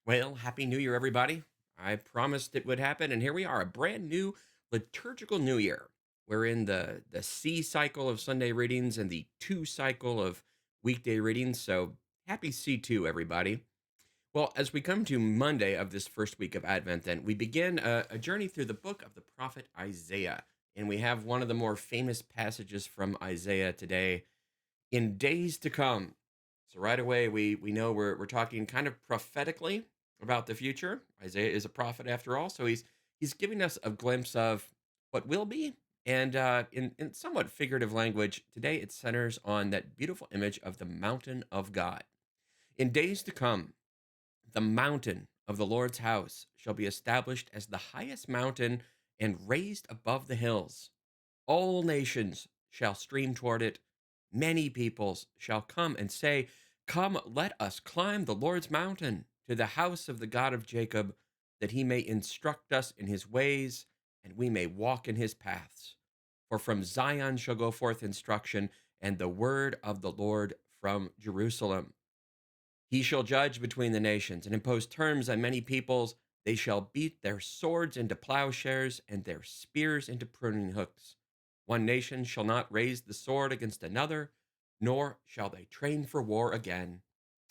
Well, Happy New Year, everybody. I promised it would happen, and here we are, a brand new liturgical new year. We're in the C cycle of Sunday readings and the 2 cycle of weekday readings. So happy C2, everybody. Well, as we come to Monday of this first week of Advent, then we begin a journey through the book of the prophet Isaiah. And we have one of the more famous passages from Isaiah today in days to come. So right away we know we're talking kind of prophetically about the future. Isaiah is a prophet after all, so he's giving us a glimpse of what will be. And in somewhat figurative language, today it centers on that beautiful image of the mountain of God. In days to come, the mountain of the Lord's house shall be established as the highest mountain and raised above the hills. All nations shall stream toward it. Many peoples shall come and say, "Come, let us climb the Lord's mountain to the house of the God of Jacob, that he may instruct us in his ways, and we may walk in his paths. For from Zion shall go forth instruction, and the word of the Lord from Jerusalem. He shall judge between the nations and impose terms on many peoples. They shall beat their swords into plowshares and their spears into pruning hooks. One nation shall not raise the sword against another, nor shall they train for war again.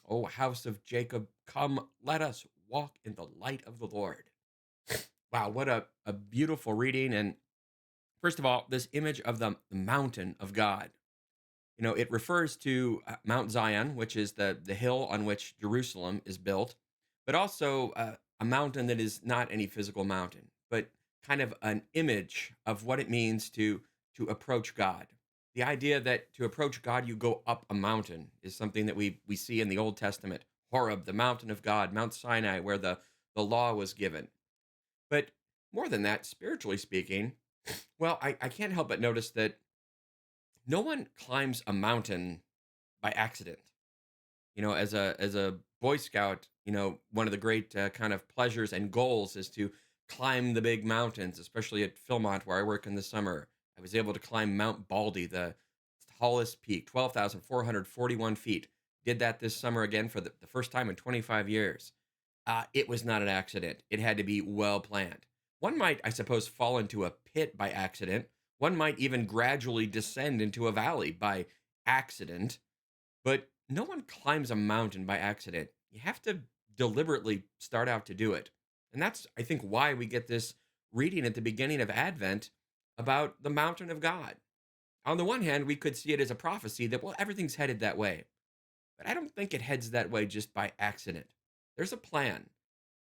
O house of Jacob, come, let us walk in the light of the Lord." Wow, what a beautiful reading. And first of all, this image of the mountain of God. It refers to Mount Zion, which is the hill on which Jerusalem is built, but also a mountain that is not any physical mountain, but kind of an image of what it means to approach God. The idea that to approach God you go up a mountain is something that we see in the Old Testament. Horeb, the mountain of God, Mount Sinai, where the law was given. But more than that, spiritually speaking, well, I can't help but notice that no one climbs a mountain by accident. As a Boy Scout, one of the great kind of pleasures and goals is to climb the big mountains, especially at Philmont, where I work in the summer. I was able to climb Mount Baldy, the tallest peak, 12,441 feet. Did that this summer again for the first time in 25 years. It was not an accident. It had to be well planned. One might, I suppose, fall into a pit by accident. One might even gradually descend into a valley by accident, but no one climbs a mountain by accident. You have to deliberately start out to do it. And that's, I think, why we get this reading at the beginning of Advent about the mountain of God. On the one hand, we could see it as a prophecy that, well, everything's headed that way. But I don't think it heads that way just by accident. There's a plan.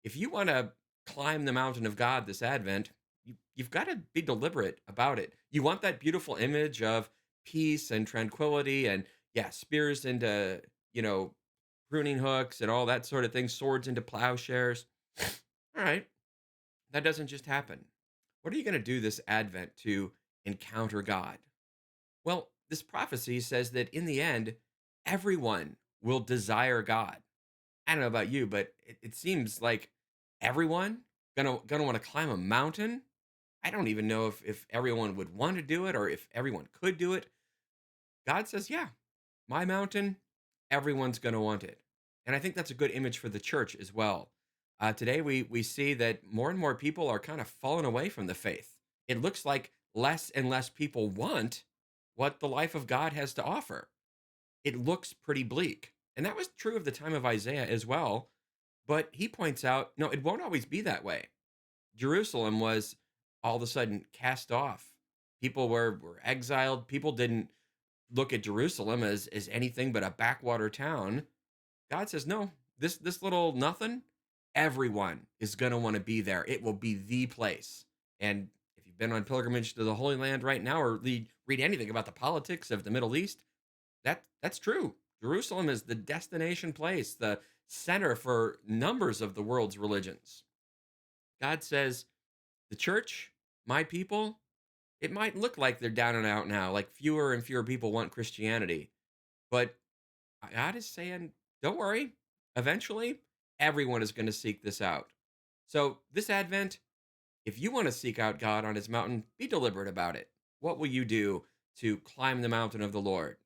If you want to climb the mountain of God this Advent, you've got to be deliberate about it. You want that beautiful image of peace and tranquility and, yeah, spears into, you know, pruning hooks and all that sort of thing, swords into plowshares. All right, that doesn't just happen. What are you going to do this Advent to encounter God? Well, this prophecy says that in the end, everyone will desire God. I don't know about you, but it seems like everyone gonna want to climb a mountain. I don't even know if everyone would want to do it or if everyone could do it. God says, "Yeah, my mountain, everyone's gonna want it," and I think that's a good image for the church as well. Today we see that more and more people are kind of falling away from the faith. It looks like less and less people want what the life of God has to offer. It looks pretty bleak. And that was true of the time of Isaiah as well. But he points out, no, it won't always be that way. Jerusalem was all of a sudden cast off. People were exiled. People didn't look at Jerusalem as anything but a backwater town. God says, no, this little nothing, everyone is gonna want to be there. It will be the place. And if you've been on pilgrimage to the Holy Land right now, or read anything about the politics of the Middle East, that's true. Jerusalem is the destination place, the center for numbers of the world's religions. God says, the church, my people, it might look like they're down and out now, like fewer and fewer people want Christianity. But God is saying, don't worry. Eventually, everyone is going to seek this out. So, this Advent, if you want to seek out God on his mountain, be deliberate about it. What will you do to climb the mountain of the Lord?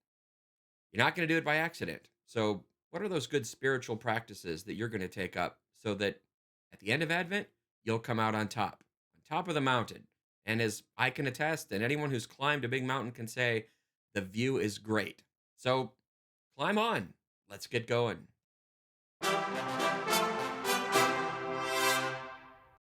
You're not going to do it by accident. So, what are those good spiritual practices that you're going to take up so that at the end of Advent, you'll come out on top of the mountain. And as I can attest, and anyone who's climbed a big mountain can say, the view is great. So climb on. Let's get going.